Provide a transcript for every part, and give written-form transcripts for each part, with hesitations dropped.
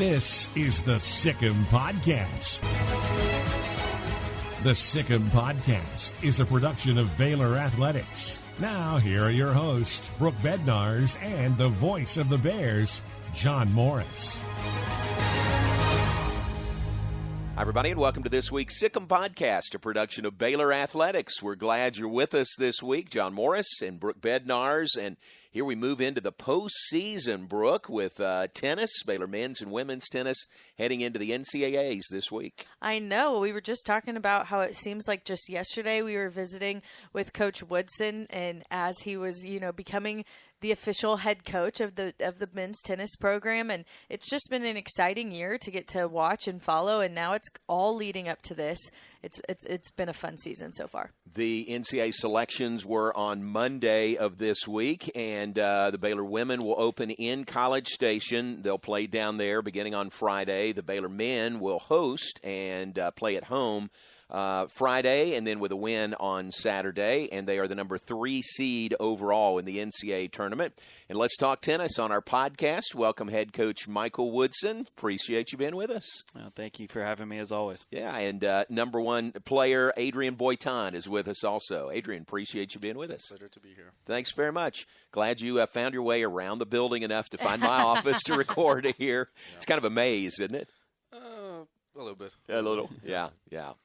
This is the Sick'em Podcast. The Sick'em Podcast is a production of Baylor Athletics. Now, here are your hosts, Brooke Bednarz and the voice of the Bears, John Morris. Hi, everybody, and welcome to this week's Sick'em Podcast, a production of Baylor Athletics. We're glad you're with us this week. John Morris and Brooke Bednarz, and here we move into the postseason, Brooke, with tennis, Baylor men's and women's tennis, heading into the NCAAs this week. I know. We were just talking about how it seems like just yesterday we were visiting with Coach Woodson, and as he was, becoming the official head coach of the men's tennis program, and it's just been an exciting year to get to watch and follow, and now it's all leading up to this. It's been a fun season so far. The NCAA selections were on Monday of this week, and the Baylor women will open in College Station. They'll play down there beginning on Friday. The Baylor men will host and play at home Friday, and then with a win on Saturday, and they are the number 3 seed overall in the NCAA tournament. And let's talk tennis on our podcast. Welcome head coach Michael Woodson. Appreciate you being with us. Well, thank you for having me as always. Yeah, and number 1 player Adrian Boitan is with us also. Adrian, appreciate you being with us. Pleasure to be here. Thanks very much. Glad you found your way around the building enough to find my office to record here. Yeah. It's kind of a maze, isn't it? A little bit. A little, yeah.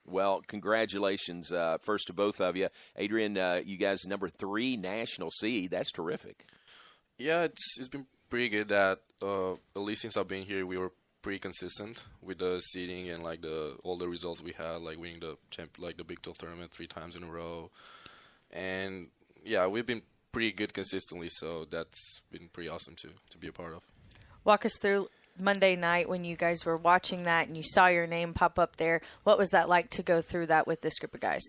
Well, congratulations first to both of you. Adrian, you guys number 3 national seed. That's terrific. Yeah, it's been pretty good that at least since I've been here, we were pretty consistent with the seeding and like all the results we had, like winning the Big 12 tournament 3 times in a row. And yeah, we've been pretty good consistently, so that's been pretty awesome to be a part of. Walk us through Monday night when you guys were watching that and you saw your name pop up there. What was that like to go through that with this group of guys?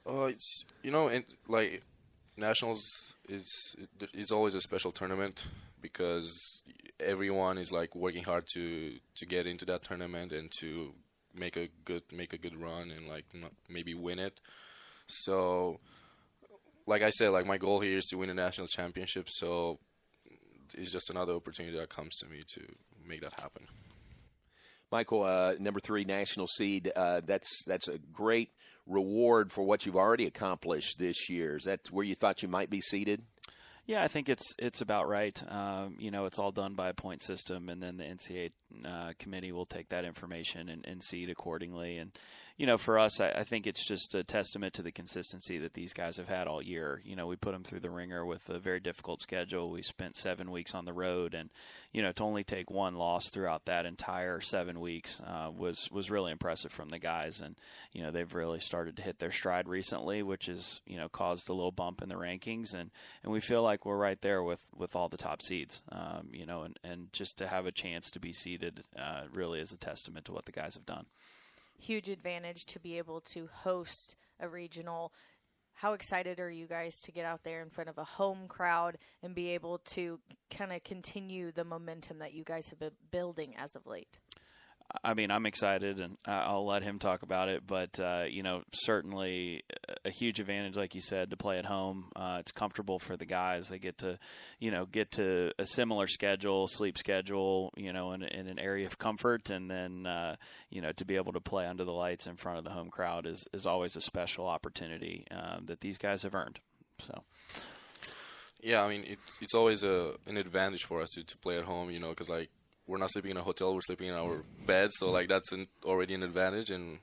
It's like nationals is always a special tournament because everyone is like working hard to get into that tournament and to make a good run and like maybe win it. So, like I said, like my goal here is to win a national championship. So it's just another opportunity that comes to me to make that happen. Michael, number 3 national seed, that's a great reward for what you've already accomplished this year. Is that where you thought you might be seated? Yeah, I think it's about right. It's all done by a point system, and then the NCAA committee will take that information and seed accordingly. And, for us, I think it's just a testament to the consistency that these guys have had all year. We put them through the ringer with a very difficult schedule. We spent 7 weeks on the road, and, to only take 1 loss throughout that entire 7 weeks was really impressive from the guys. And, they've really started to hit their stride recently, which has, caused a little bump in the rankings. And we feel like we're right there with all the top seeds, and just to have a chance to be seeded really is a testament to what the guys have done. Huge advantage to be able to host a regional. How excited are you guys to get out there in front of a home crowd and be able to kind of continue the momentum that you guys have been building as of late? I mean, I'm excited, and I'll let him talk about it. But, certainly a huge advantage, like you said, to play at home. It's comfortable for the guys. They get to a similar schedule, sleep schedule, in an area of comfort. And then, to be able to play under the lights in front of the home crowd is always a special opportunity that these guys have earned. So. Yeah, I mean, it's always an advantage for us to play at home, because, like, we're not sleeping in a hotel, we're sleeping in our beds, so like that's already an advantage. And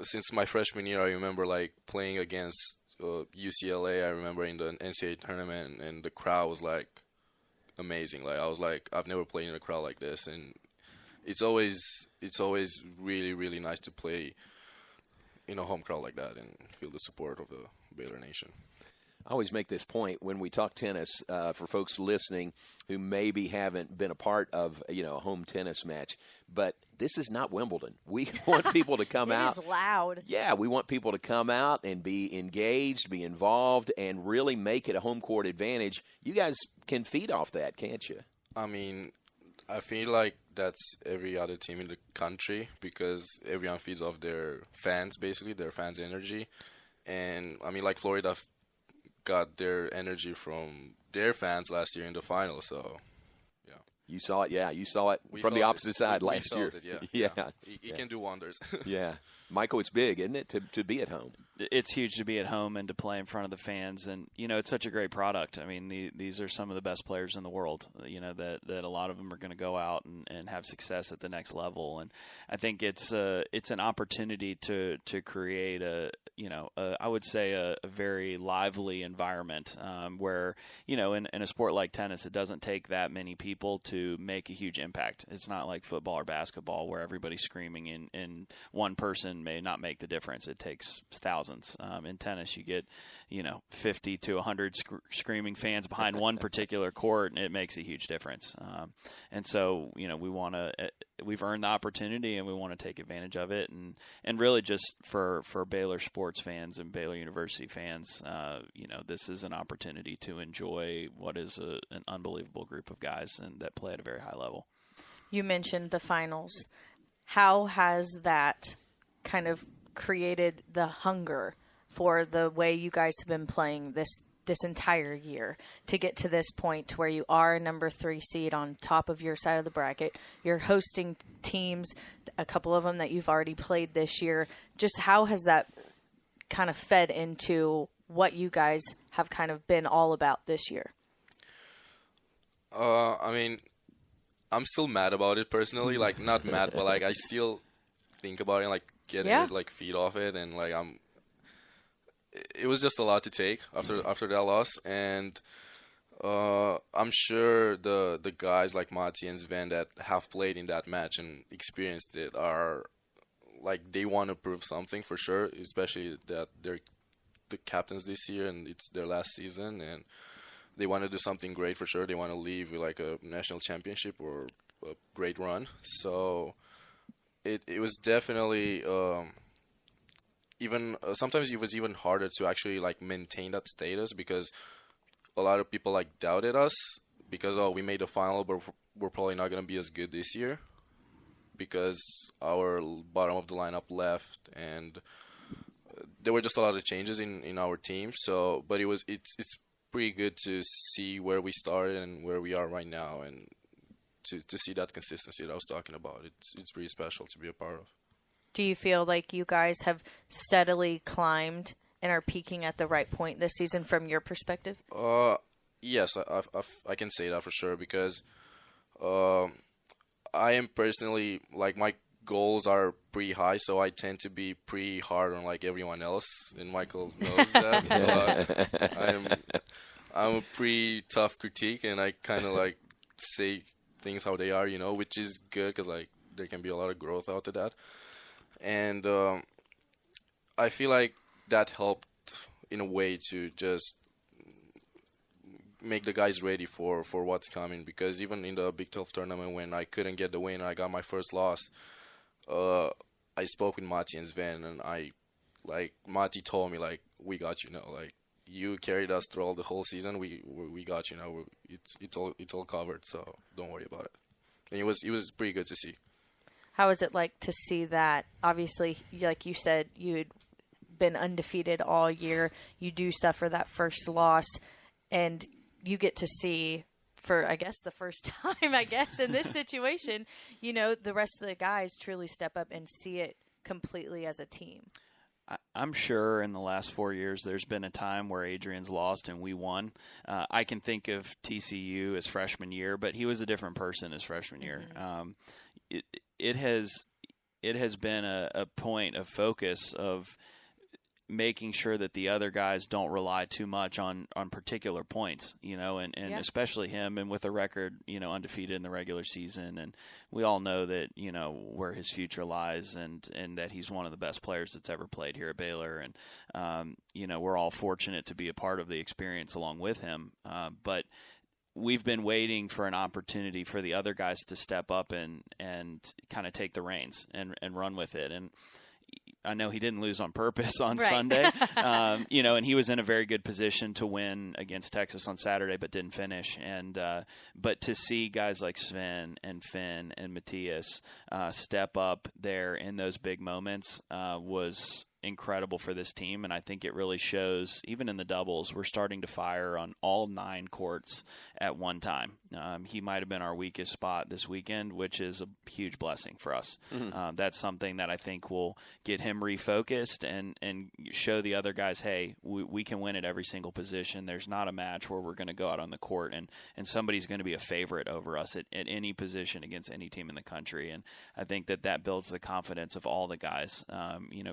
since my freshman year, I remember like playing against UCLA. I remember in the NCAA tournament, and the crowd was like amazing. Like I was like, I've never played in a crowd like this, and it's always really, really nice to play in a home crowd like that and feel the support of the Baylor Nation. I always make this point when we talk tennis for folks listening who maybe haven't been a part of a home tennis match. But this is not Wimbledon. We want people to come out. It is loud. Yeah, we want people to come out and be engaged, be involved, and really make it a home court advantage. You guys can feed off that, can't you? I mean, I feel like that's every other team in the country because everyone feeds off their fans, basically, their fans' energy. And, I mean, like Florida got their energy from their fans last year in the final, so, yeah. You saw it, yeah. You saw it We from the felt opposite side we last year. felt it, Yeah. He can do wonders. Yeah. Michael, it's big, isn't it, to be at home? It's huge to be at home and to play in front of the fans, and it's such a great product. I mean, these are some of the best players in the world. That a lot of them are going to go out and have success at the next level, and I think it's an opportunity to create I would say a very lively environment where in a sport like tennis, it doesn't take that many people to make a huge impact. It's not like football or basketball where everybody's screaming and one person may not make the difference. It takes thousands. In tennis, you get 50 to 100 screaming fans behind one particular court, and it makes a huge difference. And so we've earned the opportunity, and we want to take advantage of it. And really, just for Baylor sports fans and Baylor University fans, this is an opportunity to enjoy what is an unbelievable group of guys and that play at a very high level. You mentioned the finals. How has that kind of created the hunger for the way you guys have been playing this entire year to get to this point where you are a number 3 seed on top of your side of the bracket? You're hosting teams, a couple of them that you've already played this year. Just how has that kind of fed into what you guys have kind of been all about this year? I mean, I'm still mad about it personally. Like, not mad, but like I still think about it, like getting it, like feed off it, and like it was just a lot to take after that loss, and I'm sure the guys like Matti and Sven that have played in that match and experienced it are like, they want to prove something for sure, especially that they're the captains this year and it's their last season, and they want to do something great for sure. They want to leave with like a national championship or a great run. So it was definitely sometimes it was even harder to actually like maintain that status, because a lot of people like doubted us because we made the final, but we're probably not going to be as good this year because our bottom of the lineup left, and there were just a lot of changes in our team. So, but it's pretty good to see where we started and where we are right now, and to see that consistency that I was talking about. It's pretty special to be a part of. Do you feel like you guys have steadily climbed and are peaking at the right point this season from your perspective? Yes, I can say that for sure, because I am personally, like, my goals are pretty high, so I tend to be pretty hard on like everyone else, and Michael knows that. I'm a pretty tough critique, and I kind of like say things how they are, which is good because like there can be a lot of growth out of that. And I feel like that helped in a way to just make the guys ready for what's coming, because even in the Big 12 tournament when I couldn't get the win and I got my first loss, I spoke with Matti and Sven, and Matti told me, like, we got you now. Like, you carried us through all the whole season. We got you now. It's all covered, so don't worry about it. And it was pretty good to see. How is it like to see that? Obviously, like you said, you'd been undefeated all year. You do suffer that first loss, and you get to see, for, I guess, the first time, in this situation, the rest of the guys truly step up and see it completely as a team. I'm sure in the last 4 years there's been a time where Adrian's lost and we won. I can think of TCU as freshman year, but he was a different person as freshman year. It has been a point of focus of making sure that the other guys don't rely too much on particular points, and especially him, and with a record, undefeated in the regular season. And we all know that, where his future lies, and that he's one of the best players that's ever played here at Baylor. And, we're all fortunate to be a part of the experience along with him. But we've been waiting for an opportunity for the other guys to step up and kind of take the reins and run with it. And I know he didn't lose on purpose on Sunday, and he was in a very good position to win against Texas on Saturday, but didn't finish. And but to see guys like Sven and Finn and Matthias step up there in those big moments was incredible for this team, and I think it really shows. Even in the doubles, we're starting to fire on all 9 courts at one time. He might have been our weakest spot this weekend, which is a huge blessing for us. That's something that I think will get him refocused and show the other guys, hey, we can win at every single position. There's not a match where we're going to go out on the court and somebody's going to be a favorite over us at any position against any team in the country. And I think that builds the confidence of all the guys,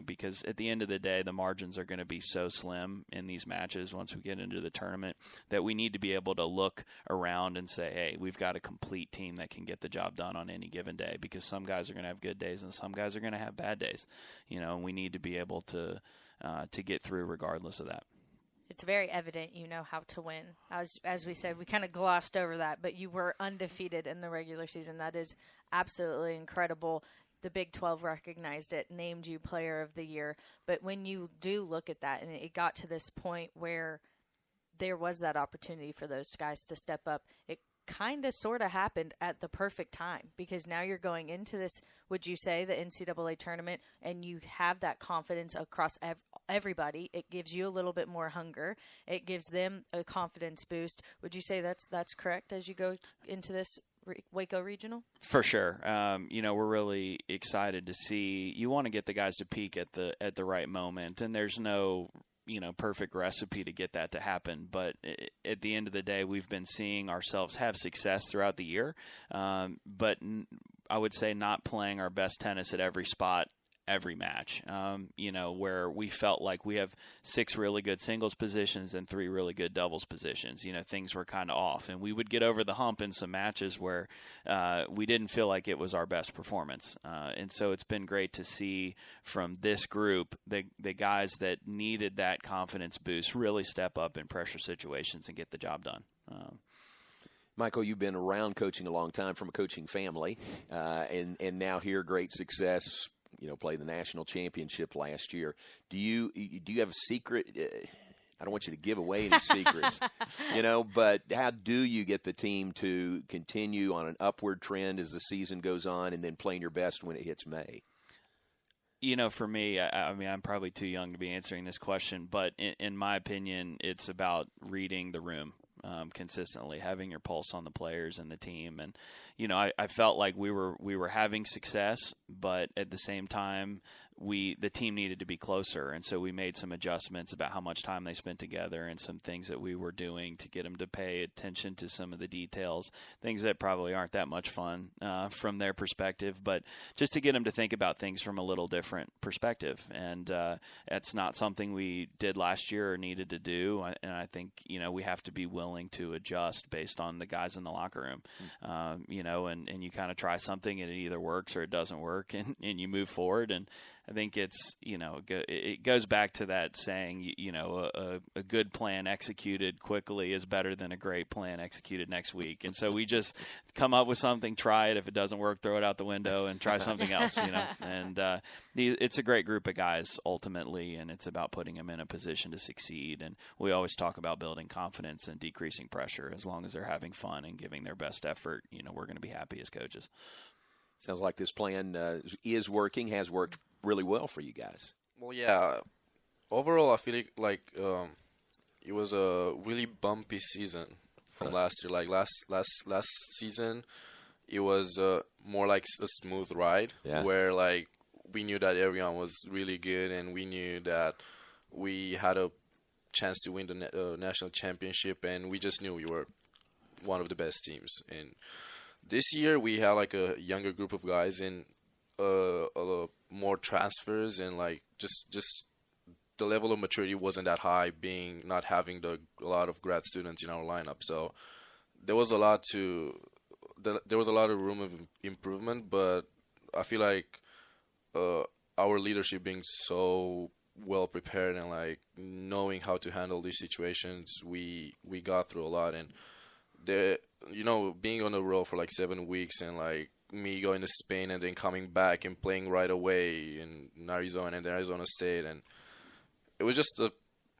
because at the end of the day, the margins are going to be so slim in these matches once we get into the tournament that we need to be able to look around and say, hey, we've got a complete team that can get the job done on any given day, because some guys are going to have good days and some guys are going to have bad days, and we need to be able to get through regardless of that. It's very evident you know how to win. As we said, we kind of glossed over that, but you were undefeated in the regular season. That is absolutely incredible. The Big 12 recognized it, named you Player of the Year. But when you do look at that, and it got to this point where there was that opportunity for those guys to step up, it kind of sort of happened at the perfect time, because now you're going into this, would you say, the NCAA tournament, and you have that confidence across everybody. It gives you a little bit more hunger. It gives them a confidence boost. Would you say that's correct as you go into this Waco Regional? For sure. We're really excited to see. You want to get the guys to peak at the right moment, and there's no perfect recipe to get that to happen. But at the end of the day, we've been seeing ourselves have success throughout the year. But I would say not playing our best tennis at every spot, every match, where we felt like we have 6 really good singles positions and 3 really good doubles positions. Things were kind of off, and we would get over the hump in some matches where we didn't feel like it was our best performance. And so it's been great to see from this group, the guys that needed that confidence boost really step up in pressure situations and get the job done. Michael, you've been around coaching a long time, from a coaching family, and now here, great success. Played the national championship last year. Do you have a secret? I don't want you to give away any secrets, but how do you get the team to continue on an upward trend as the season goes on, and then playing your best when it hits May? For me, I'm probably too young to be answering this question, but in my opinion, it's about reading the room. Consistently, having your pulse on the players and the team. And, I felt like we were having success, but at the same time, the team needed to be closer. And so we made some adjustments about how much time they spent together and some things that we were doing to get them to pay attention to some of the details, things that probably aren't that much fun from their perspective, but just to get them to think about things from a little different perspective. And that's not something we did last year or needed to do. And I think, we have to be willing to adjust based on the guys in the locker room, and you kind of try something and it either works or it doesn't work, and you move forward. And I think it's, it goes back to that saying, a good plan executed quickly is better than a great plan executed next week. And so we just come up with something, try it. If it doesn't work, throw it out the window and try something else, And it's a great group of guys ultimately, and it's about putting them in a position to succeed. And we always talk about building confidence and decreasing pressure. As long as they're having fun and giving their best effort, we're going to be happy as coaches. Sounds like this plan is working, has worked really well for you guys. Well, yeah. Overall, I feel like it was a really bumpy season from last year. Like last season, it was more like a smooth ride, where like we knew that everyone was really good, and we knew that we had a chance to win the national championship, and we just knew we were one of the best teams. And this year we had like a younger group of guys and more transfers, and like just the level of maturity wasn't that high, being not having a lot of grad students in our lineup. So there was a lot of room of improvement, but I feel like our leadership being so well prepared and like knowing how to handle these situations, we got through a lot. And being on the road for like 7 weeks, and like me going to Spain and then coming back and playing right away in Arizona and then Arizona State, and it was just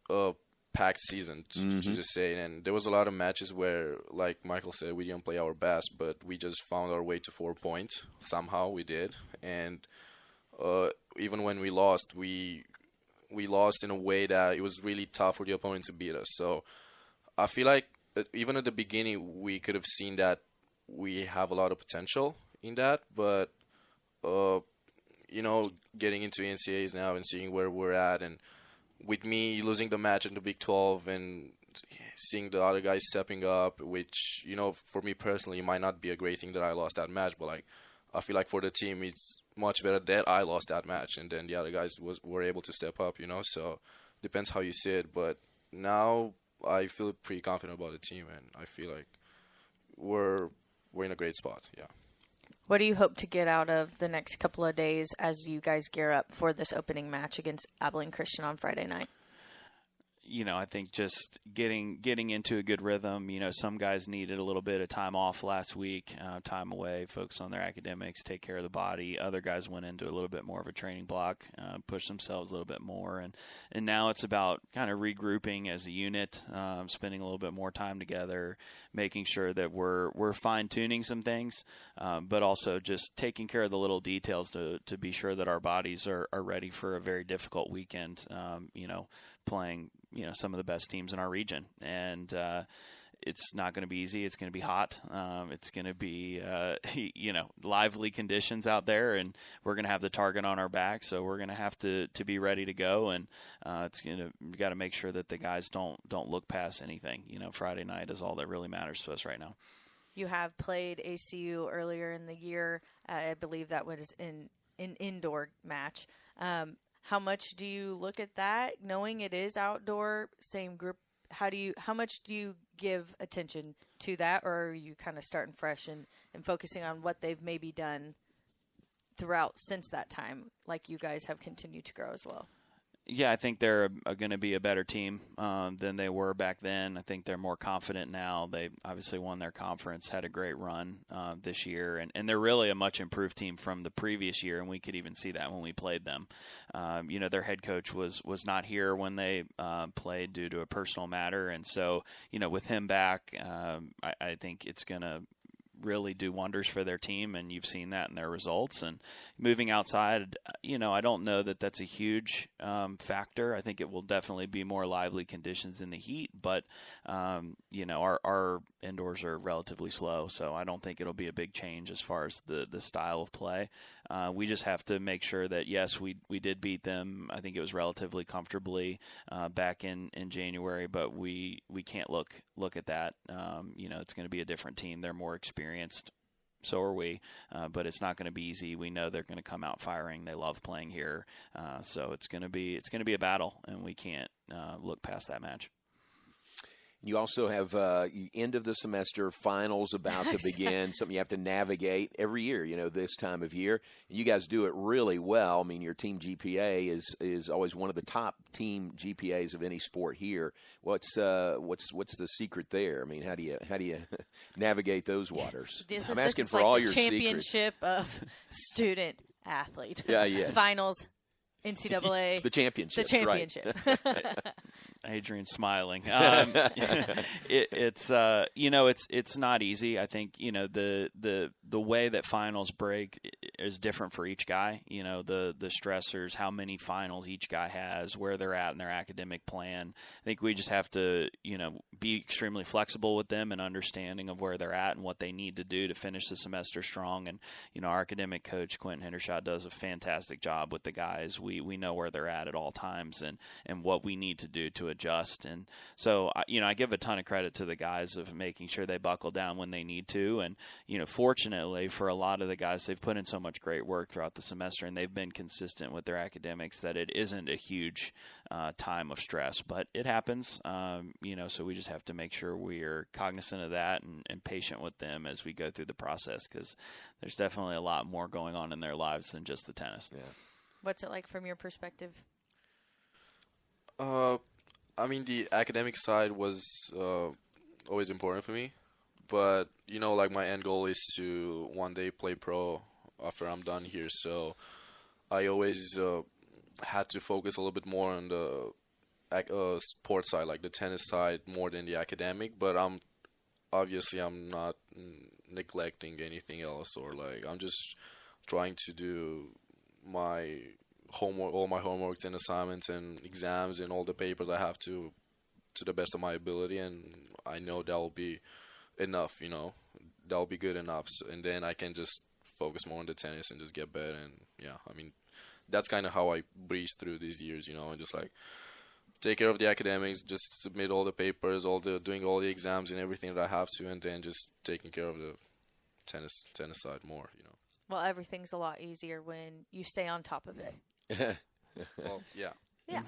a packed season to just say. And there was a lot of matches where, like Michael said, we didn't play our best, but we just found our way to 4 points. Somehow we did. And even when we lost, we we lost in a way that it was really tough for the opponent to beat us. So I feel like even at the beginning, we could have seen that we have a lot of potential in that. But, getting into NCAAs now and seeing where we're at, and with me losing the match in the Big 12 and seeing the other guys stepping up, which, for me personally, it might not be a great thing that I lost that match, but I feel like for the team, it's much better that I lost that match and then the other guys were able to step up, so depends how you see it. But now I feel pretty confident about the team, and I feel like we're in a great spot. Yeah. What do you hope to get out of the next couple of days as you guys gear up for this opening match against Abilene Christian on Friday night? I think just getting into a good rhythm. Some guys needed a little bit of time off last week, time away, focus on their academics, take care of the body. Other guys went into a little bit more of a training block, push themselves a little bit more. And now it's about kind of regrouping as a unit, spending a little bit more time together, making sure that we're fine-tuning some things, but also just taking care of the little details to be sure that our bodies are ready for a very difficult weekend, playing some of the best teams in our region. And it's not going to be easy. It's going to be hot. It's going to be, lively conditions out there, and we're going to have the target on our back. So we're going to have to be ready to go. And we got to make sure that the guys don't look past anything. Friday night is all that really matters to us right now. You have played ACU earlier in the year. I believe that was in an indoor match. How much do you look at that, knowing it is outdoor, same group? How much do you give attention to that, or are you kind of starting fresh and focusing on what they've maybe done throughout since that time, like you guys have continued to grow as well? Yeah, I think they're going to be a better team than they were back then. I think they're more confident now. They obviously won their conference, had a great run this year, and they're really a much improved team from the previous year, and we could even see that when we played them. Their head coach was not here when they played due to a personal matter, and so, with him back, I think it's going to really do wonders for their team, and you've seen that in their results. And moving outside, I don't know that that's a huge factor. I think it will definitely be more lively conditions in the heat, but our indoors are relatively slow, so I don't think it'll be a big change as far as the style of play. We just have to make sure that, yes, we did beat them. I think it was relatively comfortably back in January, but we can't look at that. It's going to be a different team. They're more experienced. So are we, but it's not going to be easy. We know they're going to come out firing. They love playing here, so it's going to be a battle, and we can't look past that match. You also have end of the semester finals about to begin, something you have to navigate every year, this time of year. And you guys do it really well. I mean, your team GPA is always one of the top team GPAs of any sport here. What's the secret there? I mean, how do you navigate those waters? I'm asking for all your secrets. Championship of student athlete. Yeah, yes. Finals. NCAA. The championship. Right. Adrian's smiling. It's not easy. I think the way that finals break is different for each guy. The stressors, how many finals each guy has, where they're at in their academic plan. I think we just have to be extremely flexible with them and understanding of where they're at and what they need to do to finish the semester strong. And our academic coach Quentin Hendershot does a fantastic job with the guys. We know where they're at all times and what we need to do to adjust. And so, I give a ton of credit to the guys of making sure they buckle down when they need to. And, fortunately for a lot of the guys, they've put in so much great work throughout the semester, and they've been consistent with their academics that it isn't a huge time of stress. But it happens, so we just have to make sure we're cognizant of that and patient with them as we go through the process, because there's definitely a lot more going on in their lives than just the tennis. Yeah. What's it like from your perspective? The academic side was always important for me. But, my end goal is to one day play pro after I'm done here. So I always had to focus a little bit more on the sports side, like the tennis side, more than the academic. But I'm not neglecting anything else, or I'm just trying to do my all my homeworks and assignments and exams and all the papers I have to the best of my ability, and I know that will be enough, that will be good enough. So, and then I can just focus more on the tennis and just get better. And yeah, I mean, that's kind of how I breeze through these years, and just like take care of the academics, just submit all the papers, doing all the exams and everything that I have to, and then just taking care of the tennis side more, Well, everything's a lot easier when you stay on top of it. Well, yeah. Yeah.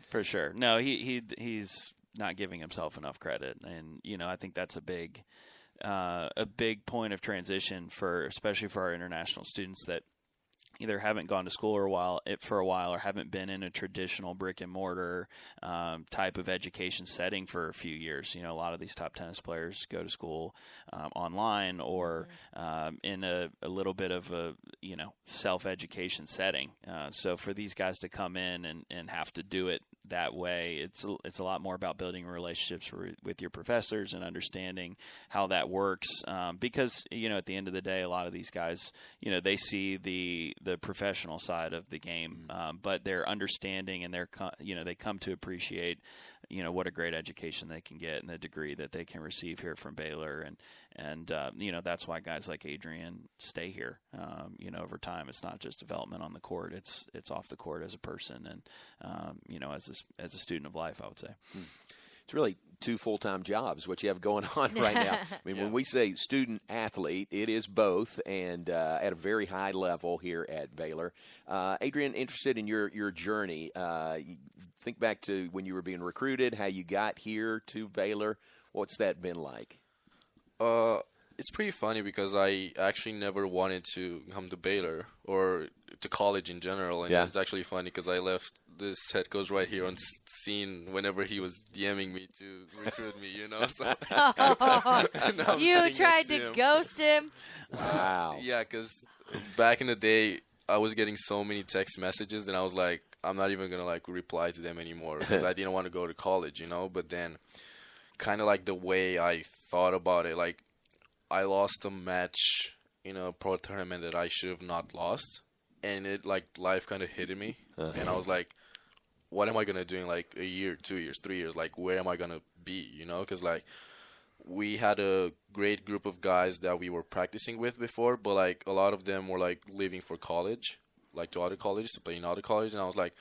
For sure. No, he's not giving himself enough credit, and I think that's a big point of transition especially for our international students that either haven't gone to school for a while or haven't been in a traditional brick and mortar type of education setting for a few years. A lot of these top tennis players go to school online or in a little bit of a self-education setting. So for these guys to come in and have to do it that way, it's a lot more about building relationships with your professors and understanding how that works. Because at the end of the day, a lot of these guys, they see the professional side of the game, but they're understanding and they come to appreciate what a great education they can get and the degree that they can receive here from Baylor, and that's why guys like Adrian stay here. Over time, it's not just development on the court; it's off the court as a person and as a student of life, I would say. It's really 2 full-time jobs, what you have going on right now. I mean, when we say student-athlete, it is both, and at a very high level here at Baylor. Adrian, interested in your journey. Think back to when you were being recruited, how you got here to Baylor. What's that been like? It's pretty funny because I actually never wanted to come to Baylor or to college in general, and it's actually funny because I left this head coach right here on scene whenever he was DMing me to recruit me, So you tried to ghost him. Wow. Yeah, because back in the day, I was getting so many text messages, and I was like, I'm not even gonna reply to them anymore because I didn't want to go to college, But then, kind of the way I thought about it, I lost a match in a pro tournament that I should have not lost, and it life kind of hit me, and I was like, what am I gonna do in a year, 2 years, 3 years? Where am I gonna be? Because we had a great group of guys that we were practicing with before, but a lot of them were leaving for college, to other colleges, to play in other colleges, and I was like,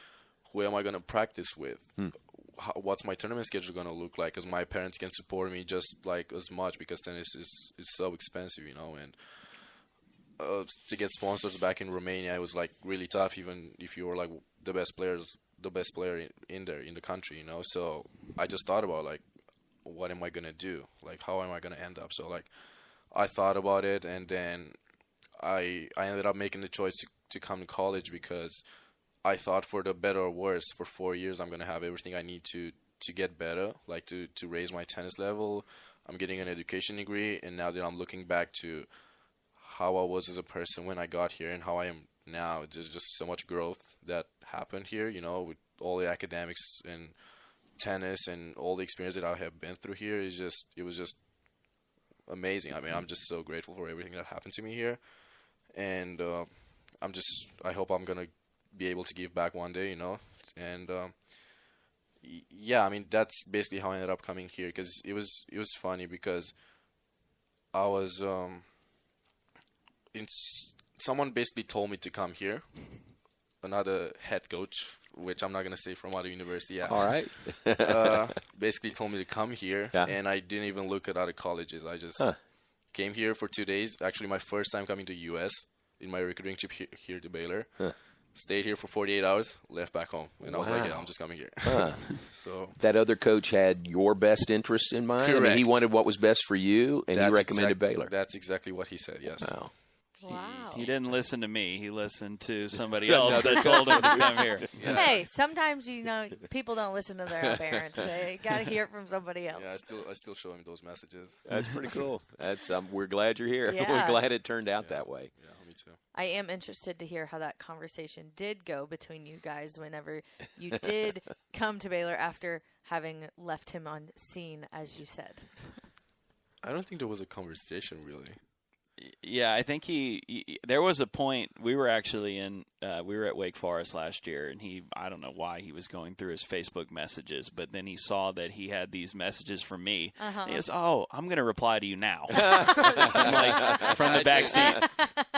who am I gonna practice with? What's my tournament schedule gonna look like? Because my parents can support me just as much because tennis is so expensive, and to get sponsors back in Romania, it was really tough, even if you were the best player in the country, So I just thought about what am I gonna do? How am I gonna end up? So I thought about it, and then I ended up making the choice to come to college because I thought for the better or worse, for 4 years I'm gonna have everything I need to get better, to raise my tennis level. I'm getting an education degree, and now that I'm looking back to how I was as a person when I got here and how I am now, there's just so much growth that happened here, with all the academics and tennis and all the experience that I have been through here. It was just amazing. I mean, I'm just so grateful for everything that happened to me here, and I hope I'm gonna be able to give back one day, and yeah, I mean, that's basically how I ended up coming here, because it was funny because I was someone basically told me to come here, another head coach, which I'm not going to say from other university. Yeah. All right. Basically told me to come here, and I didn't even look at other colleges. I just came here for 2 days. Actually, my first time coming to U.S. in my recruiting trip here to Baylor. Stayed here for 48 hours, left back home. And I was like, yeah, I'm just coming here. So that other coach had your best interest in mind? Correct. I mean, he wanted what was best for you, and he recommended Baylor. That's exactly what he said, yes. Wow. Wow. He didn't listen to me. He listened to somebody else that told him to come here. Yeah. Hey, sometimes, people don't listen to their parents. They got to hear it from somebody else. Yeah, I still show him those messages. That's pretty cool. We're glad you're here. Yeah. We're glad it turned out that way. Yeah, me too. I am interested to hear how that conversation did go between you guys whenever you did come to Baylor after having left him on scene, as you said. I don't think there was a conversation, really. Yeah, I think there was a point we were actually we were at Wake Forest last year, and I don't know why he was going through his Facebook messages, but then he saw that he had these messages from me. And he goes, "Oh, I'm going to reply to you now." I'm like, from the back seat.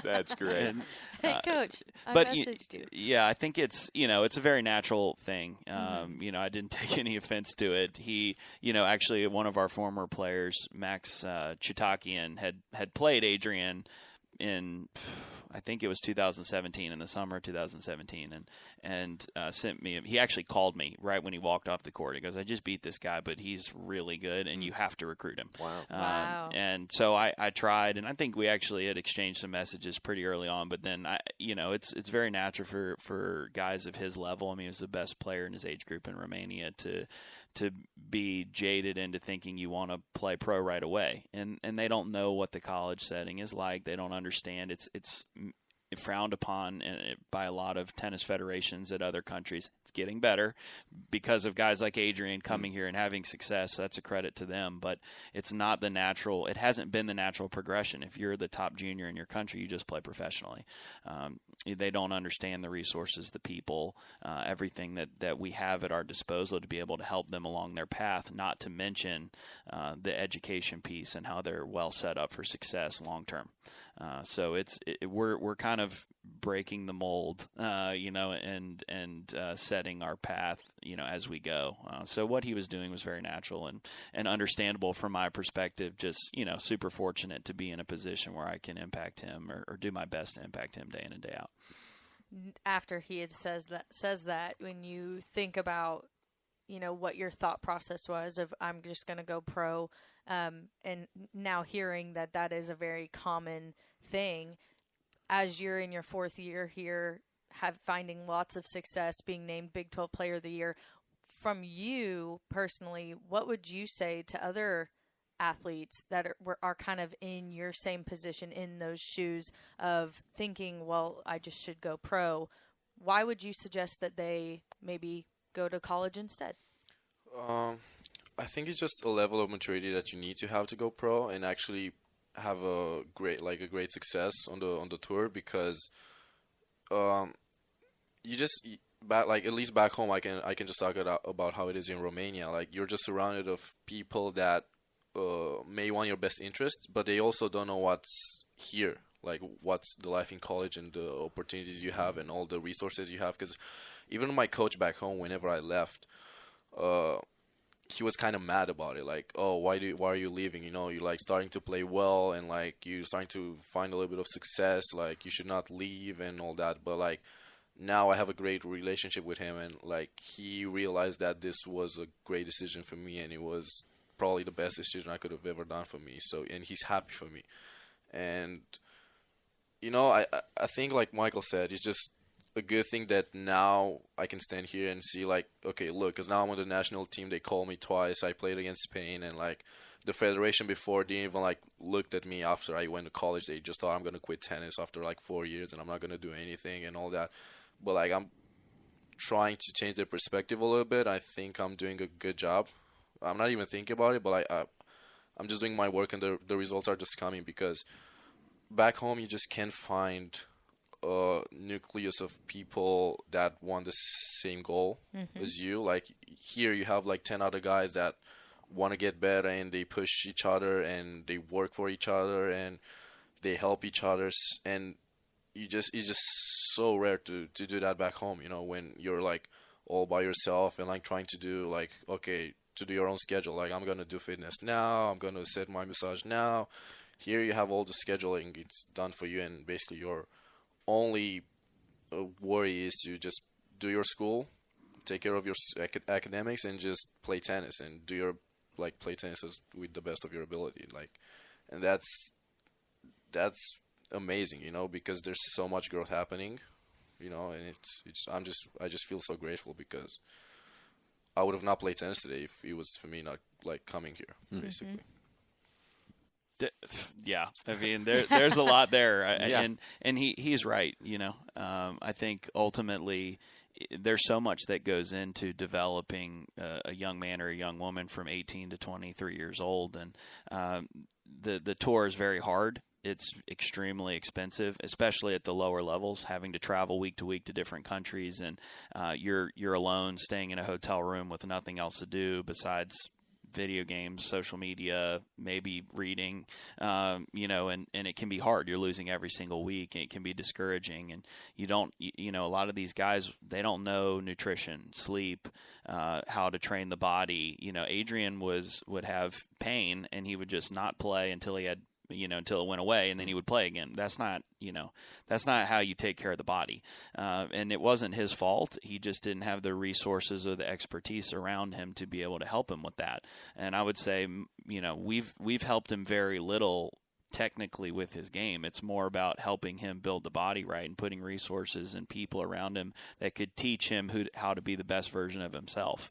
That's great. And, hey, Coach, I but messaged you. Yeah, I think it's it's a very natural thing. I didn't take any offense to it. He, actually one of our former players, Max Chitakian, had played Adrian in, I think it was 2017, in the summer of 2017, and sent me. He actually called me right when he walked off the court. He goes, "I just beat this guy, but he's really good, and you have to recruit him." Wow. Wow. And so I tried, and I think we actually had exchanged some messages pretty early on. But then it's very natural for guys of his level. I mean, he was the best player in his age group in Romania to be jaded into thinking you want to play pro right away, and they don't know what the college setting is like. They don't understand. It's frowned upon by a lot of tennis federations at other countries. It's getting better because of guys like Adrian coming here and having success. So that's a credit to them, but it's not the natural. It hasn't been the natural progression. If you're the top junior in your country, you just play professionally. They don't understand the resources, the people, everything that we have at our disposal to be able to help them along their path, not to mention the education piece and how they're well set up for success long term. So we're kind of breaking the mold, and setting our path, as we go. So what he was doing was very natural and understandable from my perspective. Just super fortunate to be in a position where I can impact him or do my best to impact him day in and day out. After he had says that, when you think about what your thought process was of I'm just going to go pro, and now hearing that is a very common thing as you're in your fourth year here, finding lots of success, being named Big 12 Player of the Year. From you personally, what would you say to other athletes that are kind of in your same position, in those shoes of thinking, well, I just should go pro? Why would you suggest that they maybe go to college instead? I think it's just a level of maturity that you need to have to go pro and actually have a great success on the tour, because you just at least back home I can just talk about how it is in Romania. Like, you're just surrounded of people that may want your best interest, but they also don't know what's here, like what's the life in college and the opportunities you have and all the resources you have. Because even my coach back home, whenever I left, he was kind of mad about it. Like, "Oh, why are you leaving? You're like starting to play well, and like you're starting to find a little bit of success. Like, you should not leave and all that." But like, now I have a great relationship with him, and like he realized that this was a great decision for me, and it was probably the best decision I could have ever done for me. So, and he's happy for me, and I think, like Michael said, it's just a good thing that now I can stand here and see, like, okay, look, because now I'm on the national team. They called me twice. I played against Spain, and like the federation before didn't even like looked at me after I went to college. They just thought I'm gonna quit tennis after like 4 years and I'm not gonna do anything and all that. But like, I'm trying to change their perspective a little bit. I think I'm doing a good job. I'm not even thinking about it, but I'm just doing my work, and the results are just coming, because back home you just can't find a nucleus of people that want the same goal as you. Like, here you have like 10 other guys that want to get better, and they push each other, and they work for each other, and they help each other. And it's just so rare to do that back home, when you're like all by yourself and like trying to do like, okay, to do your own schedule. Like, I'm going to do fitness now, I'm going to set my massage now. Here you have all the scheduling, it's done for you, and basically your only worry is to just do your school, take care of your academics, and just play tennis, and play tennis with the best of your ability. Like, and that's amazing, because there's so much growth happening, and I just feel so grateful, because I would have not played tennis today if it was for me not like coming here, basically. Yeah, I mean, there's a lot there, Yeah. and he's right. I think ultimately there's so much that goes into developing a young man or a young woman from 18 to 23 years old, and the tour is very hard. it's extremely expensive, especially at the lower levels, having to travel week to week to different countries, and you're alone staying in a hotel room with nothing else to do besides video games, social media, maybe reading, and it can be hard. You're losing every single week, and it can be discouraging. And a lot of these guys, they don't know nutrition, sleep, how to train the body. Adrian would have pain, and he would just not play until he had, until it went away, and then he would play again. That's not how you take care of the body. And it wasn't his fault. He just didn't have the resources or the expertise around him to be able to help him with that. And I would say, we've helped him very little technically with his game. It's more about helping him build the body right and putting resources and people around him that could teach him how to be the best version of himself.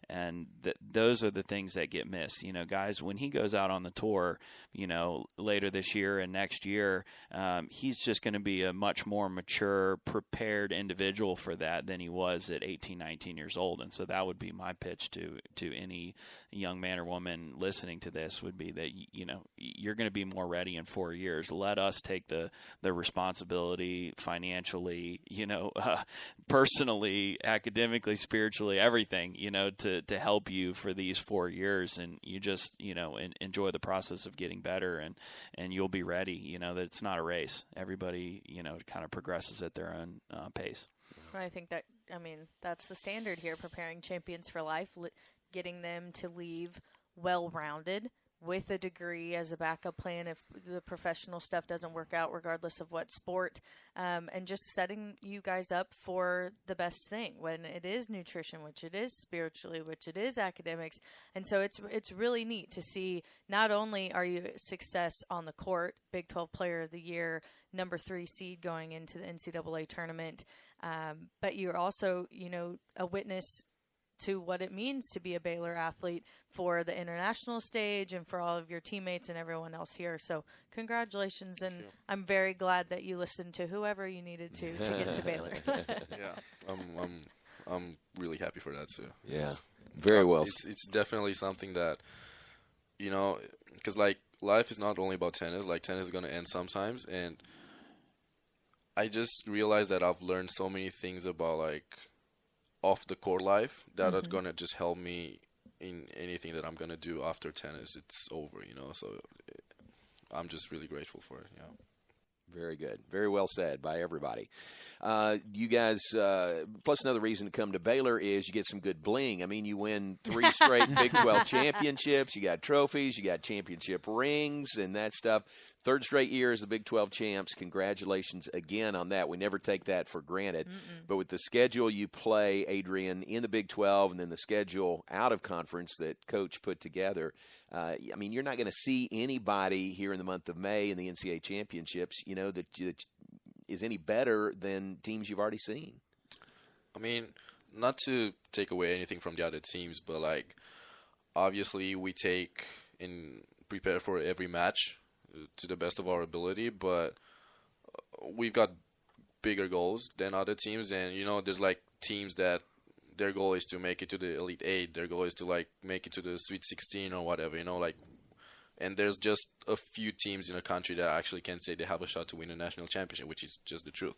And those are the things that get missed. Guys, when he goes out on the tour, later this year and next year, he's just going to be a much more mature, prepared individual for that than he was at 18, 19 years old. And so that would be my pitch to any young man or woman listening to this, would be that, you're going to be more ready in 4 years. Let us take the responsibility financially, personally, academically, spiritually, everything, to help you for these 4 years, and you just enjoy the process of getting better, and you'll be ready. That it's not a race. Everybody kind of progresses at their own pace. I think that's the standard here, preparing champions for life, getting them to leave well-rounded with a degree as a backup plan if the professional stuff doesn't work out, regardless of what sport, and just setting you guys up for the best thing when it is nutrition, which it is spiritually, which it is academics. And so it's really neat to see, not only are you a success on the court, Big 12 Player of the Year, number 3 seed going into the NCAA tournament, but you're also, a witness to what it means to be a Baylor athlete for the international stage and for all of your teammates and everyone else here. So congratulations, and I'm very glad that you listened to whoever you needed to get to Baylor. Yeah, I'm really happy for that too. Yeah, very well. It's definitely something that, because life is not only about tennis. Tennis is going to end sometimes, and I just realized that I've learned so many things about off the court life that are gonna just help me in anything that I'm gonna do after tennis. It's over, So I'm just really grateful for it. Yeah. Very good. Very well said by everybody. You guys, plus another reason to come to Baylor is you get some good bling. I mean, you win 3 straight Big 12 championships. You got trophies. You got championship rings and that stuff. 3rd straight year as the Big 12 champs. Congratulations again on that. We never take that for granted. But with the schedule you play, Adrian, in the Big 12 and then the schedule out of conference that Coach put together, you're not going to see anybody here in the month of May in the NCAA championships, that is any better than teams you've already seen. Not to take away anything from the other teams, but obviously we take and prepare for every match to the best of our ability, but we've got bigger goals than other teams, and there's teams that their goal is to make it to the Elite 8, their goal is to make it to the Sweet 16 or whatever, and there's just a few teams in a country that actually can say they have a shot to win a national championship, which is just the truth.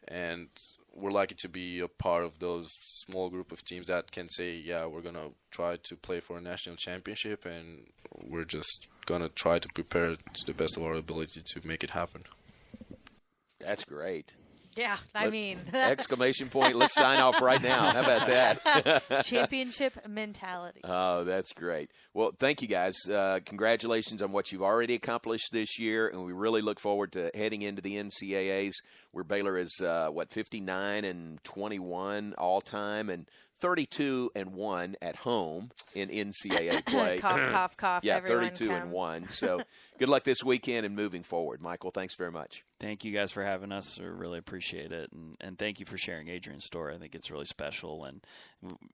And we're lucky to be a part of those small group of teams that can say, yeah, we're going to try to play for a national championship, and we're just going to try to prepare to the best of our ability to make it happen. That's great. Yeah, exclamation point. Let's sign off right now. How about that? Championship mentality. Oh, that's great. Well, thank you guys. Congratulations on what you've already accomplished this year, and we really look forward to heading into the NCAAs, where Baylor is 59-21 all time and 32-1 at home in NCAA play. Cough, cough, cough. Yeah, 32-1. So good luck this weekend and moving forward. Michael, thanks very much. Thank you guys for having us. I really appreciate it. And thank you for sharing Adrian's story. I think it's really special. And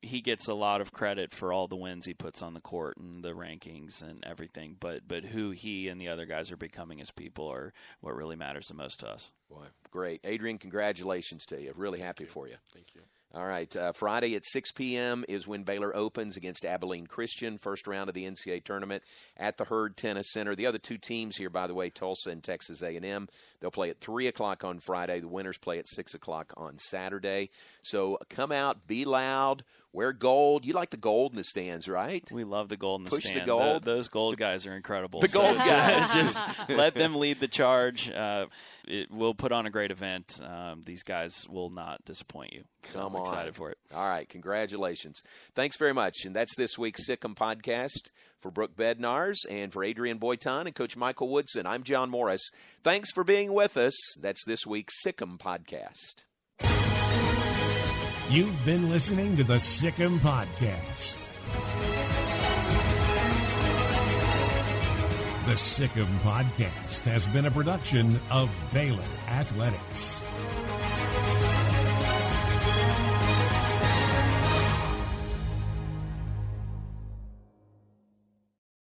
he gets a lot of credit for all the wins he puts on the court and the rankings and everything. But who he and the other guys are becoming as people are what really matters the most to us. Boy, great. Adrian, congratulations to you. Really happy for you. Thank you. All right. Friday at 6 p.m. is when Baylor opens against Abilene Christian, first round of the NCAA tournament at the Hurd Tennis Center. The other two teams here, by the way, Tulsa and Texas A&M, they'll play at 3 o'clock on Friday. The winners play at 6 o'clock on Saturday. So come out, be loud, wear gold. You like the gold in the stands, right? We love the gold in the Push stand. the gold. Those gold guys are incredible. The gold guys. Just let them lead the charge. We'll put on a great event. These guys will not disappoint you. So I'm excited for it. All right. Congratulations. Thanks very much. And that's this week's Sick 'em podcast. For Brooke Bednarz and for Adrian Boitan and Coach Michael Woodson, I'm John Morris. Thanks for being with us. That's this week's Sick 'em podcast. You've been listening to the Sick 'em podcast. The Sick 'em podcast has been a production of Baylor Athletics.